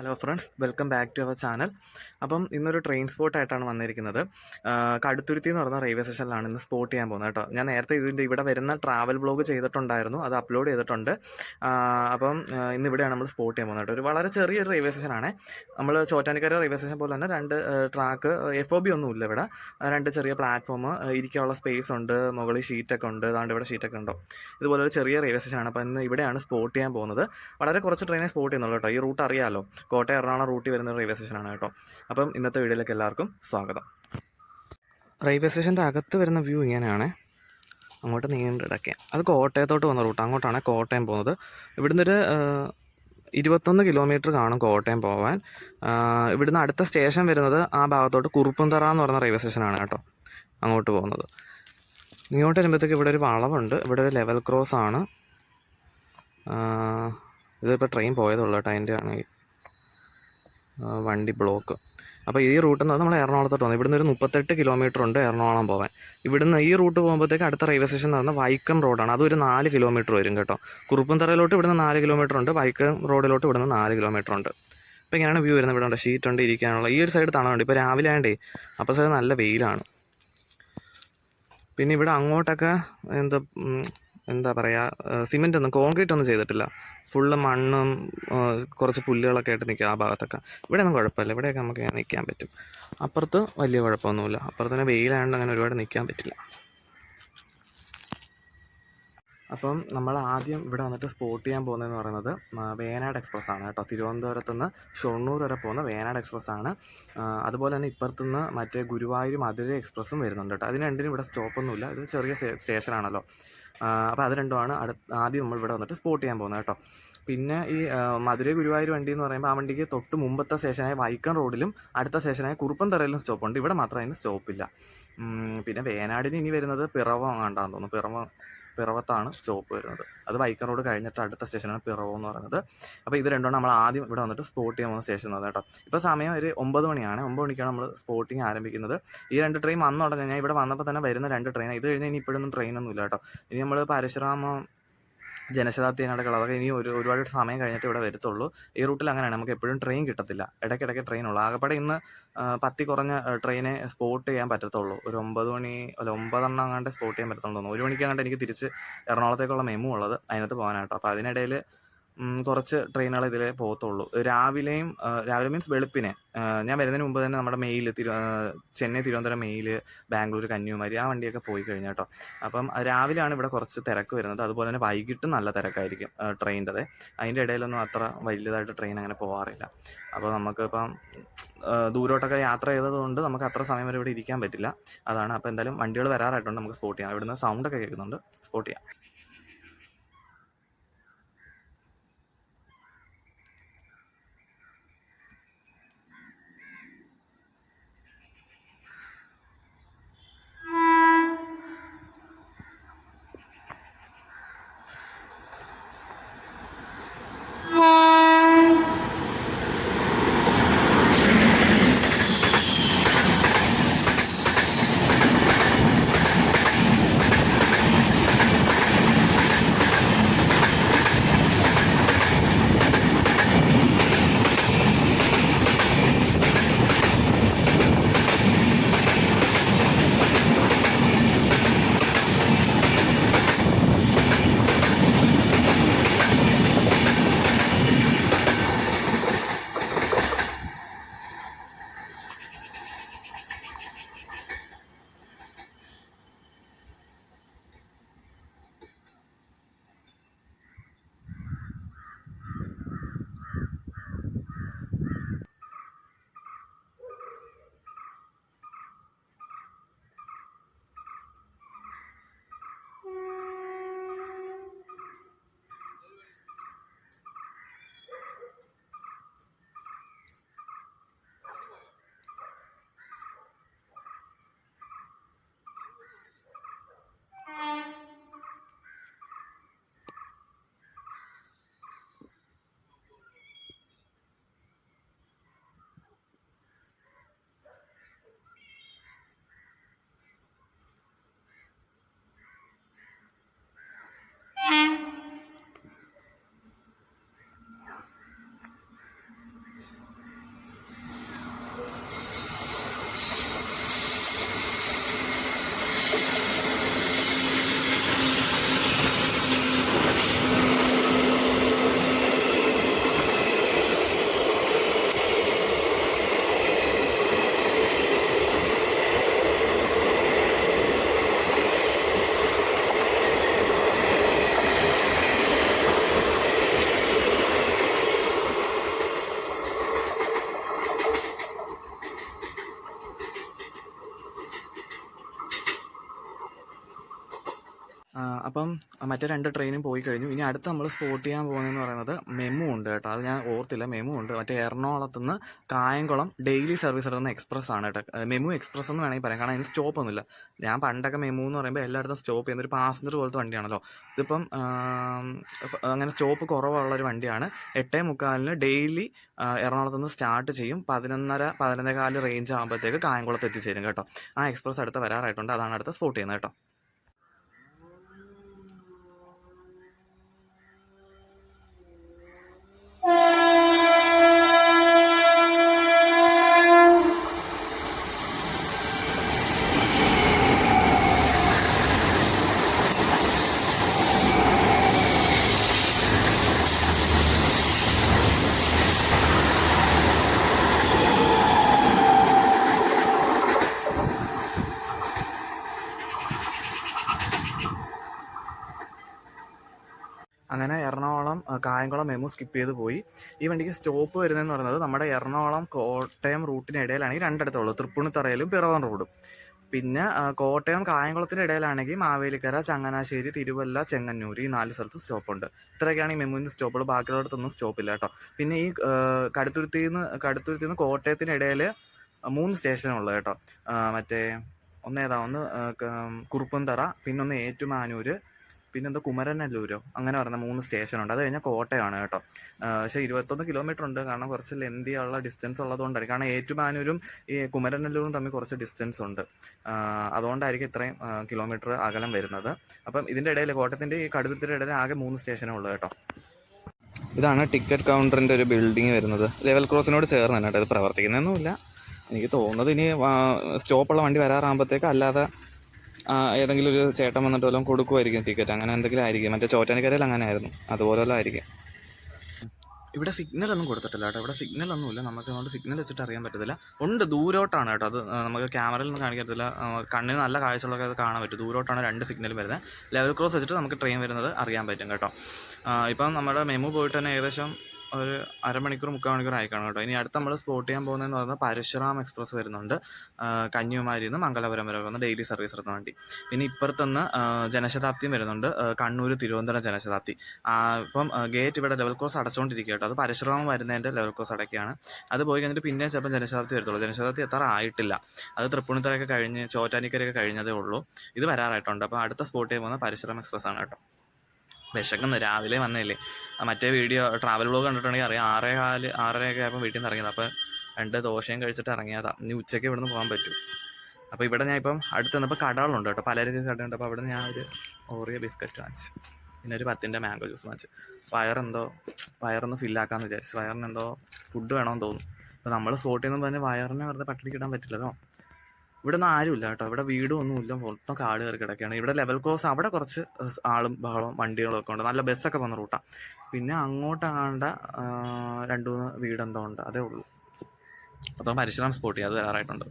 Hello friends, welcome back to our channel. അപ്പം ഇന്നൊരു train സ്പോട്ടായിട്ടാണ് വന്നിരിക്കുന്നത്. കടുത്തുരുത്തി എന്ന് പറഞ്ഞ റെയിൽവേ സ്റ്റേഷനിലാണ് ഇന്ന് സ്പോട്ട് ചെയ്യാൻ പോകുന്നത് കേട്ടോ. ഞാൻ നേരത്തെ ഇതിൻ്റെ ഇവിടെ വരുന്ന ട്രാവൽ ബ്ലോഗ് ചെയ്തിട്ടുണ്ടായിരുന്നു, അത് അപ്ലോഡ് ചെയ്തിട്ടുണ്ട്. അപ്പം ഇന്ന് ഇവിടെയാണ് നമ്മൾ സ്പോട്ട് ചെയ്യാൻ പോകുന്നത് കേട്ടോ. ഒരു വളരെ ചെറിയൊരു റെയിൽവേ സ്റ്റേഷനാണ്. നമ്മൾ ചോറ്റാനിക്കര റെയിൽവേ സ്റ്റേഷൻ പോലെ തന്നെ രണ്ട് ട്രാക്ക്, FOB ഒന്നുമില്ല ഇവിടെ. രണ്ട് ചെറിയ പ്ലാറ്റ്ഫോം, ഇരിക്കാനുള്ള സ്പേസ് ഉണ്ട്, മുകളിൽ ഷീറ്റൊക്കെ ഉണ്ട്, അതാണ്ട് ഇവിടെ ഷീറ്റൊക്കെ ഉണ്ടോ. ഇതുപോലെ ഒരു ചെറിയ റെയിൽവേ സ്റ്റേഷനാണ്. അപ്പോൾ ഇന്ന് ഇവിടെയാണ് സ്പോട്ട് ചെയ്യാൻ പോകുന്നത്. വളരെ കുറച്ച് ട്രെയിനെ സ്പോട്ട് ചെയ്യുന്നുള്ളൂ കേട്ടോ. ഈ റൂട്ട് അറിയാമല്ലോ, കോട്ടയം എറണാകുളം റൂട്ടിൽ വരുന്ന റെയിൽവേ സ്റ്റേഷനാണ് കേട്ടോ. അപ്പം ഇന്നത്തെ വീഡിയോയിലേക്ക് എല്ലാവർക്കും സ്വാഗതം. റെയിൽവേ സ്റ്റേഷൻ്റെ അകത്ത് വരുന്ന വ്യൂ ഇങ്ങനെയാണ്. അങ്ങോട്ട് നീണ്ടിടയ്ക്കാം. അത് കോട്ടയത്തോട്ട് വന്ന റൂട്ട്, അങ്ങോട്ടാണ് കോട്ടയം പോകുന്നത്. ഇവിടുന്ന് ഒരു 21 കിലോമീറ്റർ കാണും കോട്ടയം പോകാൻ. ഇവിടുന്ന് അടുത്ത സ്റ്റേഷൻ വരുന്നത് ആ ഭാഗത്തോട്ട് കുറുപ്പന്തറ എന്ന് പറയുന്ന റെയിൽവേ സ്റ്റേഷനാണ് കേട്ടോ, അങ്ങോട്ട് പോകുന്നത്. ഇങ്ങോട്ട് വരുമ്പോഴത്തേക്ക് ഇവിടെ ഒരു വളവുണ്ട്, ഇവിടെ ഒരു ലെവൽ ക്രോസ് ആണ്. ഇതിപ്പോൾ ട്രെയിൻ പോയതുള്ളൂ കേട്ടോ, അതിൻ്റെ ആണെങ്കിൽ വണ്ടി ബ്ലോക്ക്. അപ്പോൾ ഈ റൂട്ടിൽ നിന്ന് നമ്മൾ എറണാകുളത്തോട്ട് വന്നു. ഇവിടുന്ന് ഒരു 38 കിലോമീറ്റർ ഉണ്ട് എറണാകുളം പോകാൻ. ഇവിടുന്ന് ഈ റൂട്ട് പോകുമ്പോഴത്തേക്ക് അടുത്ത റെയിൽവേ സ്റ്റേഷൻ എന്ന് പറഞ്ഞാൽ വൈക്കം റോഡാണ്. അതൊരു 4 കിലോമീറ്റർ വരും കേട്ടോ. കുറുപ്പന്തറയിലോട്ട് ഇവിടുന്ന് 4 കിലോമീറ്റർ ഉണ്ട്, വൈക്കം റോഡിലോട്ട് ഇവിടുന്ന് 4 കിലോമീറ്റർ ഉണ്ട്. അപ്പോൾ ഇങ്ങനെയാണ് വ്യൂ വരുന്നത്. ഇവിടെ ഉണ്ട് ഷീറ്റ് ഉണ്ട് ഇരിക്കാനുള്ള. ഈ ഒരു സൈഡ് തണുണ്ട്. ഇപ്പോൾ രാവിലെ ആണ്ടേ അപ്പോൾ സൈഡ് നല്ല വെയിലാണ്. പിന്നെ ഇവിടെ അങ്ങോട്ടൊക്കെ എന്താ പറയുക, സിമെൻ്റ് ഒന്നും കോൺക്രീറ്റ് ഒന്നും ചെയ്തിട്ടില്ല. ഫുള്ള് മണ്ണും കുറച്ച് പുല്ലുകളൊക്കെ ആയിട്ട് നിൽക്കുക ആ ഭാഗത്തൊക്കെ. ഇവിടെ ഒന്നും കുഴപ്പമില്ല, ഇവിടെയൊക്കെ നമുക്ക് നിൽക്കാൻ പറ്റും. അപ്പുറത്ത് വലിയ കുഴപ്പമൊന്നുമില്ല. അപ്പുറത്ത് തന്നെ വെയിലായതുകൊണ്ട് അങ്ങനെ ഒരുപാട് നിൽക്കാൻ പറ്റില്ല. അപ്പം നമ്മൾ ആദ്യം ഇവിടെ വന്നിട്ട് സ്പോട്ട് ചെയ്യാൻ പോകുന്നതെന്ന് പറയുന്നത് വേനാട് എക്സ്പ്രസ് ആണ് കേട്ടോ. തിരുവനന്തപുരത്ത് നിന്ന് ഷൊർണൂർ വരെ പോകുന്ന വേനാട് എക്സ്പ്രസ് ആണ്. അതുപോലെ തന്നെ ഇപ്പുറത്തുനിന്ന് മറ്റേ ഗുരുവായൂർ മധുര എക്സ്പ്രസ്സും വരുന്നുണ്ട് കേട്ടോ. അതിന് രണ്ടിനും ഇവിടെ സ്റ്റോപ്പൊന്നുമില്ല, ഇത് ചെറിയ സ്റ്റേഷനാണല്ലോ. അപ്പോൾ അത് രണ്ടുമാണ് ആദ്യം നമ്മൾ ഇവിടെ വന്നിട്ട് സ്പോട്ട് ചെയ്യാൻ പോകുന്നത് കേട്ടോ. പിന്നെ ഈ മധുര ഗുരുവായൂർ വണ്ടി എന്ന് പറയുമ്പോൾ ആ വണ്ടിക്ക് തൊട്ട് മുമ്പത്തെ സ്റ്റേഷനായ വൈക്കം റോഡിലും അടുത്ത സ്റ്റേഷനായ കുറുപ്പന്തറയിലും സ്റ്റോപ്പുണ്ട്. ഇവിടെ മാത്രം അതിന് സ്റ്റോപ്പില്ല. പിന്നെ വേനാടിന് ഇനി വരുന്നത് പിറവം കണ്ടാന്ന് തോന്നുന്നു. പിറവത്താണ് സ്റ്റോപ്പ് വരുന്നത്. അത് വൈക്കം റോഡ് കഴിഞ്ഞിട്ട് അടുത്ത സ്റ്റേഷനാണ് പിറവം എന്ന് പറയുന്നത്. അപ്പോൾ ഇത് രണ്ടുമാണ് നമ്മൾ ആദ്യം ഇവിടെ വന്നിട്ട് സ്പോട്ട് ചെയ്യാൻ പോകുന്ന സ്റ്റേഷൻ എന്ന് കേട്ടോ. ഇപ്പോൾ സമയം ഒരു 9 മണിയാണ്. 9 മണിക്കാണ് നമ്മൾ സ്പോട്ടിങ് ആരംഭിക്കുന്നത്. ഈ രണ്ട് ട്രെയിൻ വന്ന ഉടനെ ഞാൻ ഇവിടെ വന്നപ്പോൾ തന്നെ വരുന്ന രണ്ട് ട്രെയിൻ. ഇത് കഴിഞ്ഞാൽ ഇനി ഇപ്പോഴൊന്നും ട്രെയിനൊന്നും ഇല്ല കേട്ടോ. ഇനി നമ്മൾ പരശുരാമ ജനശതാബ്ദി അതിനടക്കം അതൊക്കെ ഇനി ഒരുപാട് സമയം കഴിഞ്ഞിട്ട് ഇവിടെ വരത്തുള്ളൂ. ഈ റൂട്ടിൽ അങ്ങനെയാണ്, നമുക്ക് എപ്പോഴും ട്രെയിൻ കിട്ടത്തില്ല, ഇടയ്ക്കിടയ്ക്ക് ട്രെയിനുള്ളൂ. ആകെപ്പാടെ ഇന്ന് 10 കുറഞ്ഞ ട്രെയിനെ സ്പോട്ട് ചെയ്യാൻ പറ്റത്തുള്ളൂ. ഒരു 9 മണി അല്ല 9 എണ്ണം അങ്ങാണ്ട് സ്പോട്ട് ചെയ്യാൻ പറ്റത്തുള്ളൂ തോന്നുന്നു. 1 മണിക്ക് അങ്ങാണ്ട് എനിക്ക് തിരിച്ച് എറണാകുളത്തേക്കുള്ള മെമു ഉള്ളത്, അതിനകത്ത് പോകാനായിട്ടോ. അപ്പോൾ അതിനിടയിൽ കുറച്ച് ട്രെയിനുകൾ ഇതിലേ പോകത്തുള്ളൂ. രാവിലെ മീൻസ് വെളുപ്പിനെ. ഞാൻ വരുന്നതിന് മുമ്പ് തന്നെ നമ്മുടെ മെയിൽ ചെന്നൈ തിരുവനന്തപുരം മെയിൽ, ബാംഗ്ലൂർ കന്യാകുമാരി ആ വണ്ടിയൊക്കെ പോയി കഴിഞ്ഞു കേട്ടോ. അപ്പം രാവിലെയാണ് ഇവിടെ കുറച്ച് തിരക്ക് വരുന്നത്. അതുപോലെ തന്നെ വൈകിട്ടും നല്ല തിരക്കായിരിക്കും ട്രെയിനിൻ്റെ. അതിൻ്റെ ഇടയിലൊന്നും അത്ര വലിയതായിട്ട് ട്രെയിൻ അങ്ങനെ പോകാറില്ല. അപ്പോൾ നമുക്കിപ്പം ദൂരോട്ടൊക്കെ യാത്ര ചെയ്തതുകൊണ്ട് നമുക്ക് അത്ര സമയം വരെ ഇവിടെ ഇരിക്കാൻ പറ്റില്ല, അതാണ്. അപ്പോൾ എന്തായാലും വണ്ടികൾ വരാറായിട്ടുണ്ട്, നമുക്ക് സ്പോട്ട് ചെയ്യാം. ഇവിടുന്ന് സൗണ്ടൊക്കെ കേൾക്കുന്നുണ്ട്, സ്പോട്ട് ചെയ്യാം. അപ്പം മറ്റേ 2 ട്രെയിനും പോയി കഴിഞ്ഞു. ഇനി അടുത്ത് നമ്മൾ സ്പോട്ട് ചെയ്യാൻ പോകുന്നതെന്ന് പറയുന്നത് മെമു ഉണ്ട് കേട്ടോ. അത് ഞാൻ ഓർത്തില്ല, മെമു ഉണ്ട്. മറ്റേ എറണാകുളത്തുനിന്ന് കായംകുളം ഡെയിലി സർവീസ് എടുക്കുന്ന എക്സ്പ്രസ് ആണ് കേട്ടോ. മെമു എക്സ്പ്രസ് എന്ന് വേണമെങ്കിൽ പറയാം, കാരണം അതിന് സ്റ്റോപ്പ് ഒന്നുമില്ല. ഞാൻ പണ്ടൊക്കെ മെമു എന്ന് പറയുമ്പോൾ എല്ലായിടത്തും സ്റ്റോപ്പ് ചെയ്യുന്ന ഒരു പാസഞ്ചർ പോലത്തെ വണ്ടിയാണല്ലോ. ഇതിപ്പം അങ്ങനെ സ്റ്റോപ്പ് കുറവുള്ളൊരു വണ്ടിയാണ്. 8:45 ഡെയിലി എറണാകുളത്തുനിന്ന് സ്റ്റാർട്ട് ചെയ്യും. 11:30 11:15 റേഞ്ച് ആകുമ്പോഴത്തേക്ക് കായംകുളത്ത് എത്തിച്ചേരും കേട്ടോ. ആ എക്സ്പ്രസ് അടുത്ത് വരാറായിട്ടുണ്ട്. അതാണ് അടുത്ത് സ്പോട്ട് ചെയ്യുന്നത് കേട്ടോ. അങ്ങനെ എറണാകുളം കായംകുളം മെമു സ്കിപ്പ് ചെയ്ത് പോയി. ഈ വണ്ടിക്ക് സ്റ്റോപ്പ് വരുന്നതെന്ന് പറയുന്നത് നമ്മുടെ എറണാകുളം കോട്ടയം റൂട്ടിനിടയിലാണെങ്കിൽ 2 ഇടത്തുള്ളൂ, തൃപ്പൂണിത്തറയിലും പിറവം റോഡും. പിന്നെ കോട്ടയം കായംകുളത്തിൻ്റെ ഇടയിലാണെങ്കിൽ മാവേലിക്കര, ചങ്ങനാശ്ശേരി, തിരുവല്ല, ചെങ്ങന്നൂർ, ഈ 4 സ്ഥലത്ത് സ്റ്റോപ്പുണ്ട്. ഇത്രയൊക്കെയാണ് ഈ മെമുവിൻ്റെ സ്റ്റോപ്പുകൾ. ബാക്കിയുള്ളിടത്തൊന്നും സ്റ്റോപ്പില്ല കേട്ടോ. പിന്നെ ഈ കടുത്തുരുത്തിന്ന് കോട്ടയത്തിന് ഇടയിൽ 3 സ്റ്റേഷനുള്ളത് കേട്ടോ. മറ്റേ ഒന്ന് കുറുപ്പന്തറ, പിന്നൊന്ന് ഏറ്റുമാനൂർ, പിന്നെന്താ കുമരനല്ലൂരോ അങ്ങനെ പറയുന്ന 3 സ്റ്റേഷനുണ്ട്. അത് കഴിഞ്ഞാൽ കോട്ടയമാണ് കേട്ടോ. പക്ഷേ 21 കിലോമീറ്റർ ഉണ്ട്, കാരണം കുറച്ച് ലെന്തിയുള്ള ഡിസ്റ്റൻസ് ഉള്ളതുകൊണ്ടായിരിക്കും. കാരണം ഏറ്റുമാനൂരും ഈ കുമരനല്ലൂരും തമ്മിൽ കുറച്ച് ഡിസ്റ്റൻസ് ഉണ്ട്, അതുകൊണ്ടായിരിക്കും ഇത്രയും കിലോമീറ്റർ അകലം വരുന്നത്. അപ്പം ഇതിൻ്റെ ഇടയിൽ കോട്ടയത്തിൻ്റെ ഈ കടുത്തിൻ്റെ ഇടയിൽ ആകെ 3 സ്റ്റേഷനേ ഉള്ളൂ കേട്ടോ. ഇതാണ് ടിക്കറ്റ് കൗണ്ടറിൻ്റെ ഒരു ബിൽഡിങ് വരുന്നത്. ലെവൽ ക്രോസിനോട് ചേർന്ന് തന്നെ കേട്ടോ ഇത് പ്രവർത്തിക്കുന്നതൊന്നുമില്ല. എനിക്ക് തോന്നുന്നത് ഇനി സ്റ്റോപ്പുള്ള വണ്ടി വരാറാകുമ്പോഴത്തേക്ക് അല്ലാതെ ഏതെങ്കിലും ഒരു ചേട്ടൻ വന്നിട്ട് വല്ലതും കൊടുക്കുമായിരിക്കും ടിക്കറ്റ്, അങ്ങനെ എന്തെങ്കിലും ആയിരിക്കും. മറ്റേ ചോറ്റാനിക്കരയിൽ അങ്ങനെ ആയിരുന്നു, അതുപോലെ ആയിരിക്കും. ഇവിടെ സിഗ്നലൊന്നും കൊടുത്തിട്ടില്ല കേട്ടോ. ഇവിടെ സിഗ്നലൊന്നുമില്ല, നമുക്ക് അതുകൊണ്ട് സിഗ്നൽ വെച്ചിട്ട് അറിയാൻ പറ്റത്തില്ല. ഉണ്ട്, ദൂരോട്ടാണ് കേട്ടോ. അത് നമുക്ക് ക്യാമറയിൽ ഒന്നും കാണിക്കാൻ പറ്റില്ല, കണ്ണിന് നല്ല കാഴ്ചകളൊക്കെ അത് കാണാൻ പറ്റും. ദൂരോട്ടാണ് 2 സിഗ്നലും വരുന്നത്. ലെവൽ ക്രോസ് വെച്ചിട്ട് നമുക്ക് ട്രെയിൻ വരുന്നത് അറിയാൻ പറ്റും കേട്ടോ. ഇപ്പം നമ്മുടെ മെമു പോയിട്ട് തന്നെ ഏകദേശം ഒരു 1/2 മണിക്കൂർ 3/4 മണിക്കൂർ ആയിക്കാണ് കേട്ടോ. ഇനി അടുത്ത് നമ്മൾ സ്പോട്ട് ചെയ്യാൻ പോകുന്നതെന്ന് പറയുന്നത് പരശുറാം എക്സ്പ്രസ് വരുന്നുണ്ട്. കന്യാകുമാരിയിൽ നിന്ന് മംഗലാപുരം വരെ വന്ന് ഡെയിലി സർവീസ് എടുക്കുന്ന വണ്ടി. പിന്നെ ഇപ്പുറത്തുനിന്ന് ജനശതാബ്ദിയും വരുന്നുണ്ട്, കണ്ണൂർ തിരുവനന്തപുരം ജനശതാബ്ദി. ഇപ്പം ഗേറ്റ് ഇവിടെ ലെവൽ ക്രോസ് അടച്ചുകൊണ്ടിരിക്കുക കേട്ടോ. അത് പരശുറാം വരുന്നതിൻ്റെ ലെവൽ ക്രോസ് അടയ്ക്കുകയാണ്. അത് പോയി കഴിഞ്ഞിട്ട് പിന്നെ ചിലപ്പോൾ ജനശതാബ്ദി വരത്തുള്ളൂ. ജനശതാബ്ദി എത്താറായിട്ടില്ല, അത് തൃപ്പൂണിത്തറയൊക്കെ കഴിഞ്ഞ് ചോറ്റാനിക്കരയൊക്കെ കഴിഞ്ഞതേ ഉള്ളൂ. ഇത് വരാറായിട്ടുണ്ട്. അപ്പോൾ അടുത്ത സ്പോട്ട് ചെയ്യാൻ പോകുന്നത് പരശുറാം എക്സ്പ്രസ് ആണ് കേട്ടോ. വിശക്കുന്നു, രാവിലെ വന്നതല്ലേ. മറ്റേ വീഡിയോ ട്രാവൽ വ്ലോഗ് കണ്ടിട്ടുണ്ടെങ്കിൽ അറിയാം. 6:15 6:30 ആയപ്പോൾ വീട്ടിൽ നിന്ന് ഇറങ്ങിയത്. അപ്പോൾ 2 ദോശയും കഴിച്ചിട്ട് ഇറങ്ങിയതാണ്. ഇനി ഉച്ചയ്ക്ക് ഇവിടെ നിന്ന് പോകാൻ പറ്റും. അപ്പോൾ ഇവിടെ ഞാൻ ഇപ്പം അടുത്ത് നിന്നപ്പോൾ കടകളുണ്ട് കേട്ടോ, പലചരക്ക് കടയുണ്ട്. അപ്പോൾ അവിടെ നിന്ന് ഞാൻ ഒരു ഓറിയോ ബിസ്ക്കറ്റ് വാങ്ങിച്ചു, പിന്നെ ഒരു 10-ൻ്റെ മാംഗോ ജ്യൂസ് വാങ്ങിച്ചു. വയറൊന്ന് ഫില്ലാക്കാമെന്ന് വിചാരിച്ചു. വയറിന് എന്തോ ഫുഡ് വേണമെന്ന് തോന്നുന്നു. അപ്പോൾ നമ്മൾ സ്പോട്ടിൽ നിന്ന് പറഞ്ഞ് വയറിനെ വെറുതെ പട്ടിണിക്കിടാൻ പറ്റില്ലല്ലോ. ഇവിടെ ഒന്നും ആരുമില്ല കേട്ടോ, ഇവിടെ വീടും ഒന്നുമില്ല, മൊത്തം കാട് കയറി കിടക്കുകയാണ്. ഇവിടെ ലെവൽ ക്രോസ് അവിടെ കുറച്ച് ആളും ബഹളവും വണ്ടികളൊക്കെ ഉണ്ട്, നല്ല ബസ്സൊക്കെ പോകുന്ന റൂട്ടാണ്. പിന്നെ അങ്ങോട്ടാണ്ട 2-3 വീടെന്തോ ഉണ്ട്, അതേ ഉള്ളൂ. അപ്പം പരശുറാം സ്പോട്ട് ചെയ്യുക, അത് വരാറായിട്ടുണ്ട്.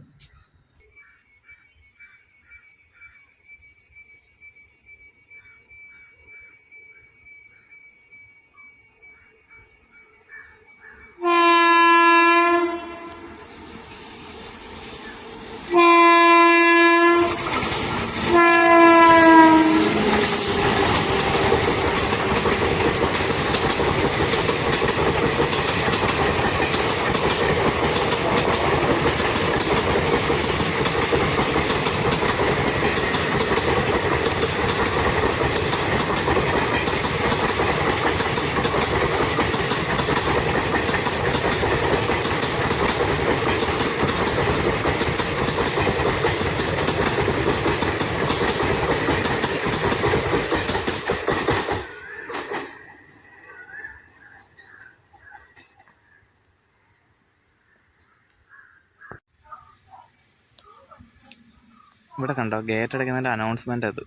ഇവിടെ കണ്ടോ ഗേറ്റ് അടയ്ക്കുന്നതിൻ്റെ അനൗൺസ്മെൻ്റ്, അത്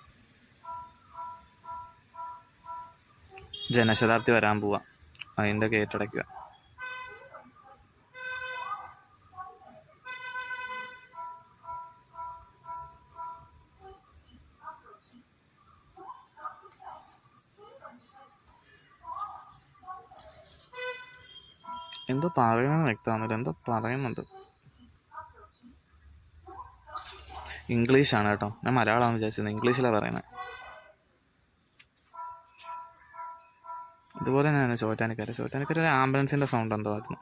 ജനശതാബ്ദി വരാൻ പോവാ, അതിൻ്റെ ഗേറ്റ് അടയ്ക്കുക. എന്തോ പറയുന്നത് വ്യക്തമാകുന്നില്ല, എന്തോ പറയുന്നുണ്ട്. ഇംഗ്ലീഷാണ് കേട്ടോ, ഞാൻ മലയാളമാണെന്ന് വിചാരിച്ചത്, ഇംഗ്ലീഷിലാണ് പറയുന്നത്. ഇതുപോലെ തന്നെയാണ് ചോറ്റാനിക്കര ഒരു ആംബുലൻസിൻ്റെ സൗണ്ട് എന്തോ ആയിരുന്നു.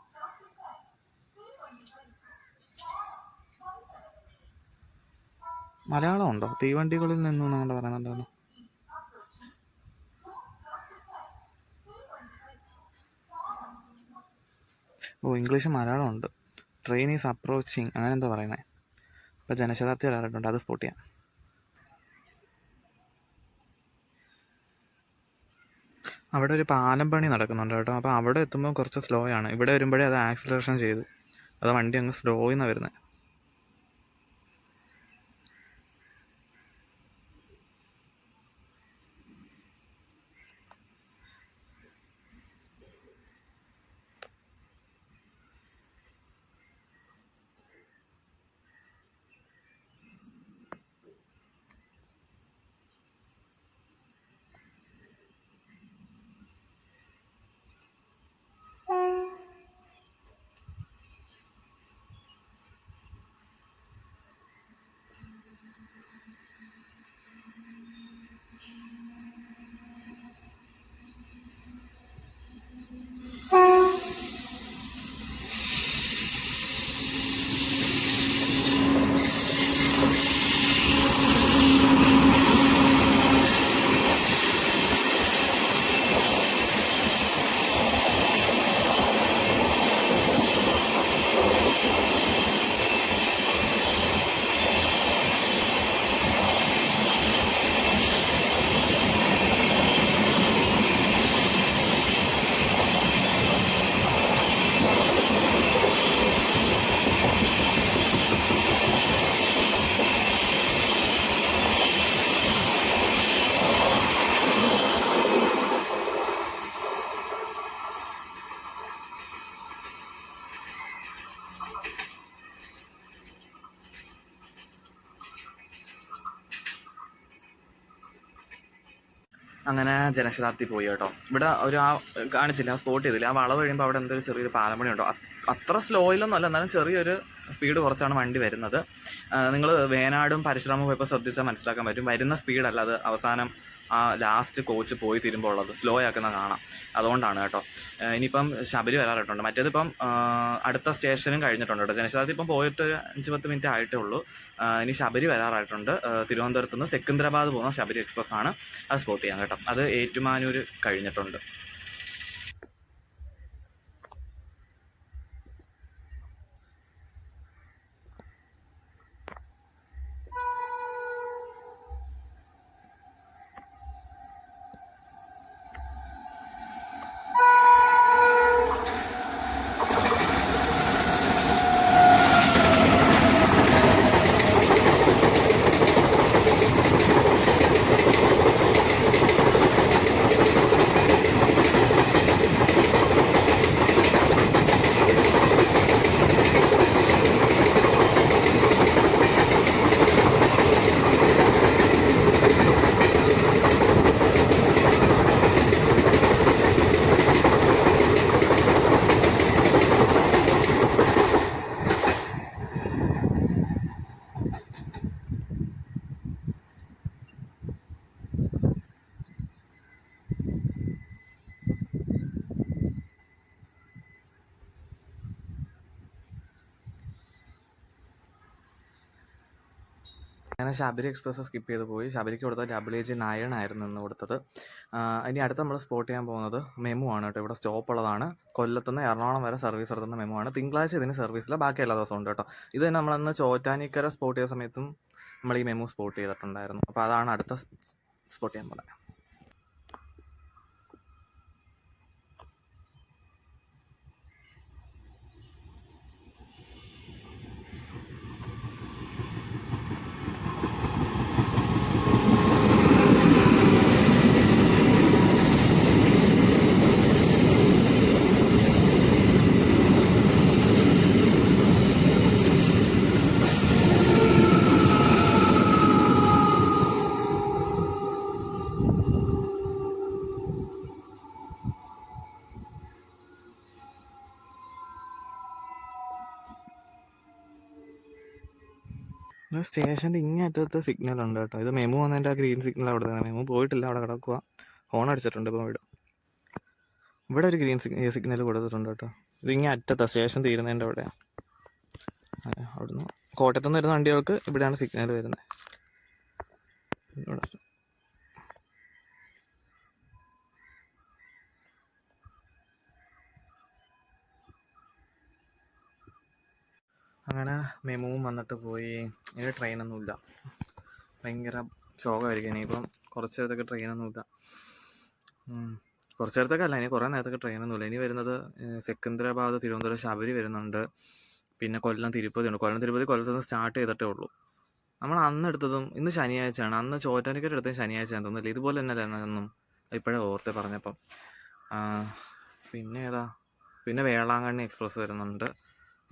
മലയാളം ഉണ്ടോ? തീവണ്ടികളിൽ നിന്നും നമ്മൾ പറയുന്നുണ്ടല്ലോ. ഇംഗ്ലീഷ് മലയാളം ഉണ്ട്. ട്രെയിൻ ഈസ് അപ്രോച്ചിങ് അങ്ങനെ എന്തോ പറയുന്നത്. ഇപ്പോൾ ജനശതാബ്ദി വരാറുണ്ട്, അത് സ്പോട്ട് ചെയ്യാം. അവിടെ ഒരു പാലം പണി നടക്കുന്നുണ്ട് കേട്ടോ. അപ്പോൾ അവിടെ എത്തുമ്പോൾ കുറച്ച് സ്ലോ ആണ്. ഇവിടെ വരുമ്പോഴേ അത് ആക്സിലറേഷൻ ചെയ്തു, അത് വണ്ടി അങ്ങ് സ്ലോയിന്നാണ് വരുന്നത്. അങ്ങനെ ജനശതാബ്ദി പോയി കേട്ടോ. ഇവിടെ കാണിച്ചില്ല, സ്പോട്ട് ചെയ്തില്ല. ആ വളവ് കഴിയുമ്പോൾ അവിടെ എന്തൊരു ചെറിയൊരു പാലമണി ഉണ്ടോ. അത്ര സ്ലോയിലൊന്നും അല്ല, എന്നാലും ചെറിയൊരു സ്പീഡ് കുറച്ചാണ് വണ്ടി വരുന്നത്. നിങ്ങൾ വേനാടും പരശുരാമും പോയപ്പോൾ ശ്രദ്ധിച്ചാൽ മനസ്സിലാക്കാൻ പറ്റും. വരുന്ന സ്പീഡല്ല, അത് അവസാനം ആ ലാസ്റ്റ് കോച്ച് പോയി തീരുമ്പോൾ ഉള്ളത് സ്ലോ ആക്കുന്ന കാണാം. അതുകൊണ്ടാണ് കേട്ടോ. ഇനിയിപ്പം ശബരി വരാറായിട്ടുണ്ട്. മറ്റേതിപ്പം അടുത്ത സ്റ്റേഷനും കഴിഞ്ഞിട്ടുണ്ട് കേട്ടോ. ജനശതാബ്ദി ഇപ്പം പോയിട്ട് 5-10 മിനിറ്റ് ആയിട്ടേ ഉള്ളൂ. ഇനി ശബരി വരാറായിട്ടുണ്ട്. തിരുവനന്തപുരത്ത് നിന്ന് സെക്കന്ദരാബാദ് പോകുന്ന ശബരി എക്സ്പ്രസ് ആണ്. അത് സ്പോട്ട് ചെയ്യാം കേട്ടോ. അത് ഏറ്റുമാനൂർ കഴിഞ്ഞിട്ടുണ്ട്. അങ്ങനെ ശബരി എക്സ്പ്രസ് സ്കിപ്പ് ചെയ്ത് പോയി. ശബരിക്ക് കൊടുത്തത് WH9 ആയിരുന്നു ഇന്ന് കൊടുത്തത്. ഇനി അടുത്ത് നമ്മൾ സ്പോട്ട് ചെയ്യാൻ പോകുന്നത് മെമു ആണ് കേട്ടോ. ഇവിടെ സ്റ്റോപ്പ് ഉള്ളതാണ്. കൊല്ലത്തുനിന്ന് എറണാകുളം വരെ സർവീസ് നടത്തുന്ന മെമു ആണ്. തിങ്കളാഴ്ച ഇതിന് സർവീസില്ല, ബാക്കി എല്ലാ ദിവസവും ഉണ്ട് കേട്ടോ. ഇത് തന്നെ നമ്മളന്ന് ചോറ്റാനിക്കര സ്പോട്ട് ചെയ്ത സമയത്തും നമ്മൾ ഈ മെമു സ്പോട്ട് ചെയ്തിട്ടുണ്ടായിരുന്നു. അപ്പോൾ അതാണ് അടുത്ത സ്പോട്ട് ചെയ്യാൻ പോകുന്നത്. സ്റ്റേഷൻ്റെ ഇങ്ങേ അറ്റത്ത് സിഗ്നൽ ഉണ്ട് കേട്ടോ. ഇത് മെമു വന്നതിൻ്റെ ആ ഗ്രീൻ സിഗ്നൽ അവിടെ തന്നെ. മെമു പോയിട്ടില്ല, അവിടെ കിടക്കുക. ഹോൺ അടിച്ചിട്ടുണ്ട് ഇപ്പോൾ വീട്. ഇവിടെ ഒരു ഗ്രീൻ സിഗ്നൽ കൊടുത്തിട്ടുണ്ട് കേട്ടോ. ഇതിങ്ങനെ അറ്റത്താ, സ്റ്റേഷൻ തീരുന്നതിൻ്റെ അവിടെയാണ്. അവിടുന്ന് കോട്ടയത്തു നിന്ന് വരുന്ന വണ്ടികൾക്ക് ഇവിടെയാണ് സിഗ്നൽ വരുന്നത്. ഇവിടെ അങ്ങനെ മെമുവും വന്നിട്ട് പോയി. ഇനി ട്രെയിനൊന്നുമില്ല, ഭയങ്കര ശോകമായിരിക്കും. ഇനിയിപ്പം കുറച്ച് നേരത്തൊക്കെ ട്രെയിനൊന്നുമില്ല. കുറച്ച് നേരത്തൊക്കെ അല്ല, ഇനി കുറേ നേരത്തൊക്കെ ട്രെയിനൊന്നുമില്ല. ഇനി വരുന്നത് സെക്കന്ദരാബാദ്, തിരുവനന്തപുരം, ശബരി വരുന്നുണ്ട്. പിന്നെ കൊല്ലം തിരുപ്പതി ഉണ്ട്. കൊല്ലത്ത് നിന്ന് സ്റ്റാർട്ട് ചെയ്തിട്ടേ ഉള്ളൂ. നമ്മൾ അന്ന് എടുത്തതും ഇന്ന് ശനിയാഴ്ചയാണ്. അന്ന് ചോറ്റാനിക്കര എടുത്തതും ശനിയാഴ്ചയാണ് തോന്നുന്നില്ല. ഇതുപോലെ തന്നെയല്ലേ എന്നൊന്നും ഇപ്പോഴേ ഓർത്തെ പറഞ്ഞപ്പം. പിന്നെ ഏതാ, പിന്നെ വേളാങ്കണ്ണി എക്സ്പ്രസ് വരുന്നുണ്ട്.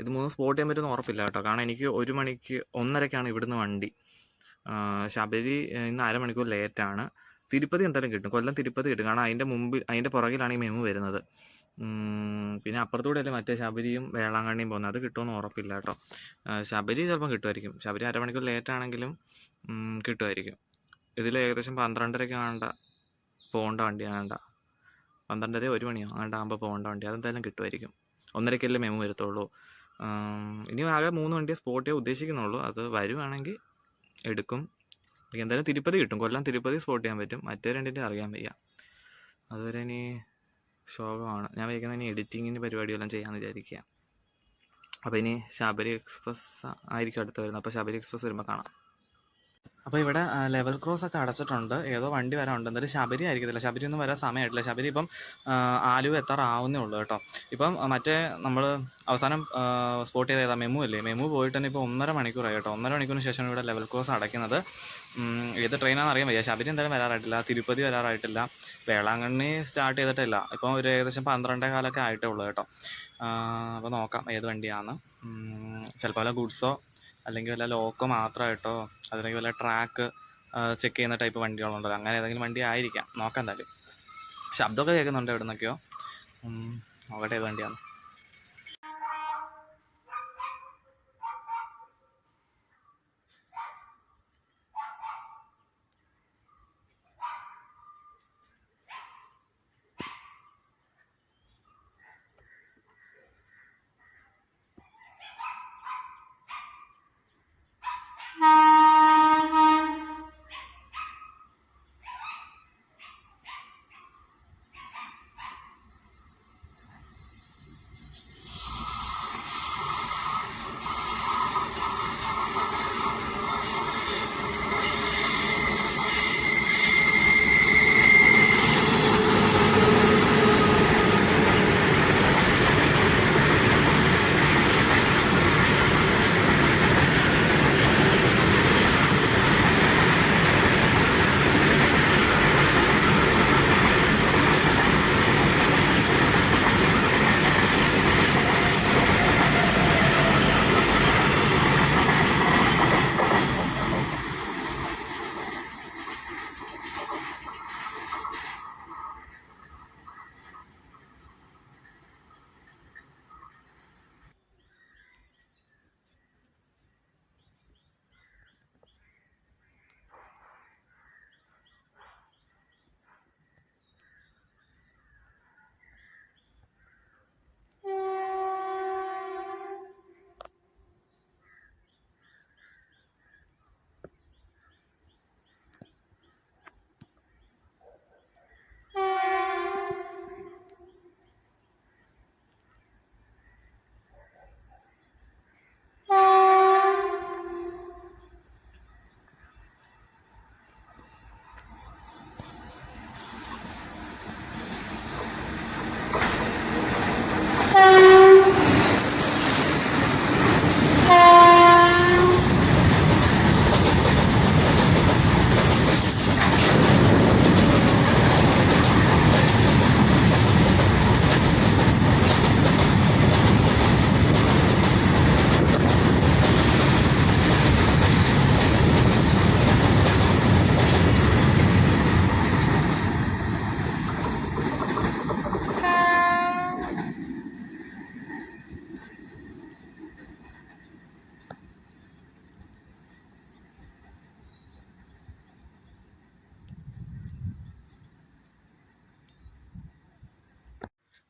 ഇത് 3 സ്പോട്ട് ചെയ്യാൻ പറ്റുമെന്ന് ഉറപ്പില്ല കേട്ടോ. കാരണം എനിക്ക് 1 മണിക്ക് 1:30ക്കാണ് ഇവിടുന്ന് വണ്ടി. ശബരി ഇന്ന് അരമണിക്കൂർ ലേറ്റാണ്. തിരുപ്പതി എന്തായാലും കിട്ടും, കൊല്ലം തിരുപ്പതി കിട്ടും. കാരണം അതിൻ്റെ പുറകിലാണ് ഈ മെമു വരുന്നത്. പിന്നെ അപ്പുറത്തൂടെ അല്ലേ മറ്റേ ശബരിയും വേളാങ്കണ്ണിയും പോകുന്നത്, അത് കിട്ടുമെന്ന് ഉറപ്പില്ല കേട്ടോ. ശബരി ചിലപ്പം കിട്ടുമായിരിക്കും. ശബരി അരമണിക്കൂർ ലേറ്റാണെങ്കിലും കിട്ടുമായിരിക്കും. ഇതിൽ ഏകദേശം 12:30 ആണ്ട പോകേണ്ട വണ്ടിയാണ്ട, 12:30 1 മണിയോ ആകുമ്പോൾ പോകേണ്ട വണ്ടി. അതെന്തായാലും കിട്ടുമായിരിക്കും. 1:30ക്കല്ലേ മെമു വരത്തുള്ളൂ. ഇനി ആകെ 3 വണ്ടിയെ സ്പോട്ട് ചെയ്യാൻ ഉദ്ദേശിക്കുന്നുള്ളൂ. അത് വരുവാണെങ്കിൽ എടുക്കും. എന്തായാലും തിരുപ്പതി കിട്ടും. കൊല്ലം തിരുപ്പതി സ്പോട്ട് ചെയ്യാൻ പറ്റും. മറ്റേ രണ്ടിൻ്റെ അറിയാൻ വയ്യ. അതുവരെ ഇനി ശോകമാണ്. ഞാൻ വയ്ക്കുന്നത് ഇനി എഡിറ്റിങ്ങിന് പരിപാടിയെല്ലാം ചെയ്യാമെന്ന് വിചാരിക്കുക. അപ്പോൾ ഇനി ശബരി എക്സ്പ്രസ് ആയിരിക്കും അടുത്ത് വരുന്നത്. അപ്പോൾ ശബരി എക്സ്പ്രസ് വരുമ്പോൾ കാണാം. അപ്പോൾ ഇവിടെ ലെവൽ ക്രോസ് ഒക്കെ അടച്ചിട്ടുണ്ട്. ഏതോ വണ്ടി വരാനുണ്ട്. എന്തായാലും ശബരി ആയിരിക്കത്തില്ല. ശബരി ഒന്നും വരാൻ സമയമായിട്ടില്ല. ശബരി ഇപ്പം ആലുവ എത്താറാവുന്നേ ഉള്ളൂ കേട്ടോ. ഇപ്പം മറ്റേ നമ്മൾ അവസാനം സ്പോട്ട് ചെയ്ത ഏതാ, മെമു അല്ലേ, മെമു പോയിട്ട് തന്നെ ഇപ്പോൾ 1.5 മണിക്കൂറായി കേട്ടോ. 1.5 മണിക്കൂറിന് ശേഷമാണ് ഇവിടെ ലെവൽ ക്രോസ് അടയ്ക്കുന്നത്. ഏത് ട്രെയിനാണെന്ന് അറിയാൻ വയ്യ. ശബരി എന്തായാലും വരാറായിട്ടില്ല, തിരുപ്പതി വരാറായിട്ടില്ല, വേളാങ്കണ്ണി സ്റ്റാർട്ട് ചെയ്തിട്ടില്ല. ഇപ്പം ഒരു ഏകദേശം 12:15 ആയിട്ടേ ഉള്ളൂ കേട്ടോ. അപ്പോൾ നോക്കാം ഏത് വണ്ടിയാണെന്ന്. ചിലപ്പോൾ വല്ല ഗുഡ്സോ അല്ലെങ്കിൽ വല്ല ലോക്കോ മാത്രമായിട്ടോ, അല്ലെങ്കിൽ വല്ല ട്രാക്ക് ചെക്ക് ചെയ്യുന്ന ടൈപ്പ് വണ്ടികളുണ്ടല്ലോ, അങ്ങനെ ഏതെങ്കിലും വണ്ടി ആയിരിക്കാം. നോക്കാം എന്തായാലും. ശബ്ദമൊക്കെ കേൾക്കുന്നുണ്ട് എവിടെ നിന്നൊക്കെയോ. നോക്കട്ടെ ഏത് വണ്ടിയാണ്.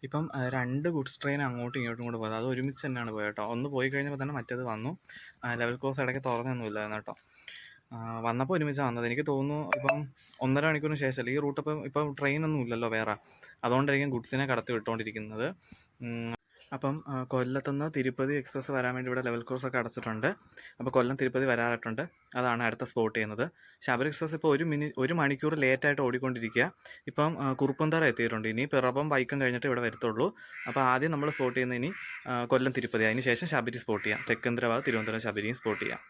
ഇപ്പം 2 ഗുഡ്സ് ട്രെയിൻ അങ്ങോട്ടും ഇങ്ങോട്ടും കൂടെ പോയത്. അത് ഒരുമിച്ച് തന്നെയാണ് പോയത് കേട്ടോ. ഒന്ന് പോയി കഴിഞ്ഞപ്പോൾ തന്നെ മറ്റേത് വന്നു. ലെവൽ ക്രോസ് ഇടയ്ക്ക് തുറന്നൊന്നുമില്ലായിരുന്നു കേട്ടോ. വന്നപ്പോൾ ഒരുമിച്ചാണ് വന്നത്. എനിക്ക് തോന്നുന്നു ഇപ്പം 1.5 മണിക്കൂറിന് ശേഷമല്ല. ഈ റൂട്ട് ഇപ്പം ട്രെയിനൊന്നും ഇല്ലല്ലോ വേറെ. അതുകൊണ്ടായിരിക്കും ഗുഡ്സിനെ കടത്തി വിട്ടുകൊണ്ടിരിക്കുന്നത്. അപ്പം കൊല്ലത്തുനിന്ന് തിരുപ്പതി എക്സ്പ്രസ് വരാൻ വേണ്ടി ഇവിടെ ലെവൽ ക്രോസ് ഒക്കെ അടച്ചിട്ടുണ്ട്. അപ്പോൾ കൊല്ലം തിരുപ്പതി വരാറായിട്ടുണ്ട്. അതാണ് അടുത്ത സ്പോട്ട് ചെയ്യുന്നത്. ശബരി എക്സ്പ്രസ് ഇപ്പോൾ 1 മണിക്കൂർ ലേറ്റായിട്ട് ഓടിക്കൊണ്ടിരിക്കുക. ഇപ്പം കുറുപ്പന്തറ എത്തിയിട്ടുണ്ട്. ഇനി പിറവം വൈക്കം കഴിഞ്ഞിട്ട് ഇവിടെ വരത്തുള്ളൂ. അപ്പോൾ ആദ്യം നമ്മൾ സ്പോട്ട് ചെയ്യുന്നത് ഇനി കൊല്ലം തിരുപ്പതി, അതിന് ശേഷം ശബരി സ്പോട്ട് ചെയ്യാം. സെക്കന്ദരാബാദ്, തിരുവനന്തപുരം, ശബരിയും സ്പോട്ട് ചെയ്യാം.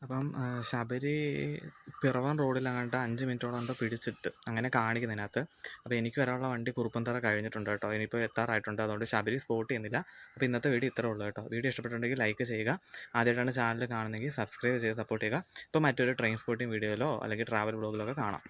അപ്പം ശബരി പിറവം റോഡിലങ്ങാണ്ട് 5 മിനിറ്റോളം കൊണ്ട് പിടിച്ചിട്ട് അങ്ങനെ കാണിക്കുന്നതിനകത്ത്. അപ്പോൾ എനിക്ക് വരാനുള്ള വണ്ടി കുറുപ്പന്തറ കഴിഞ്ഞിട്ടുണ്ട് കേട്ടോ. ഇനിയിപ്പോൾ എത്താറായിട്ടുണ്ട്. അതുകൊണ്ട് ശബരി സ്പോട്ട് ചെയ്യുന്നില്ല. അപ്പോൾ ഇന്നത്തെ വീഡിയോ ഇത്രേ ഉള്ളൂ കേട്ടോ. വീഡിയോ ഇഷ്ടപ്പെട്ടിട്ടുണ്ടെങ്കിൽ ലൈക്ക് ചെയ്യുക. ആദ്യമായിട്ടാണ് ചാനൽ കാണുന്നതെങ്കിൽ സബ്സ്ക്രൈബ് ചെയ്ത് സപ്പോർട്ട് ചെയ്യുക. ഇപ്പോൾ മറ്റൊരു ട്രെയിൻ സ്പോട്ടിംഗ് വീഡിയോയിലോ അല്ലെങ്കിൽ ട്രാവൽ വ്ളോഗിലോ ഒക്കെ കാണാം.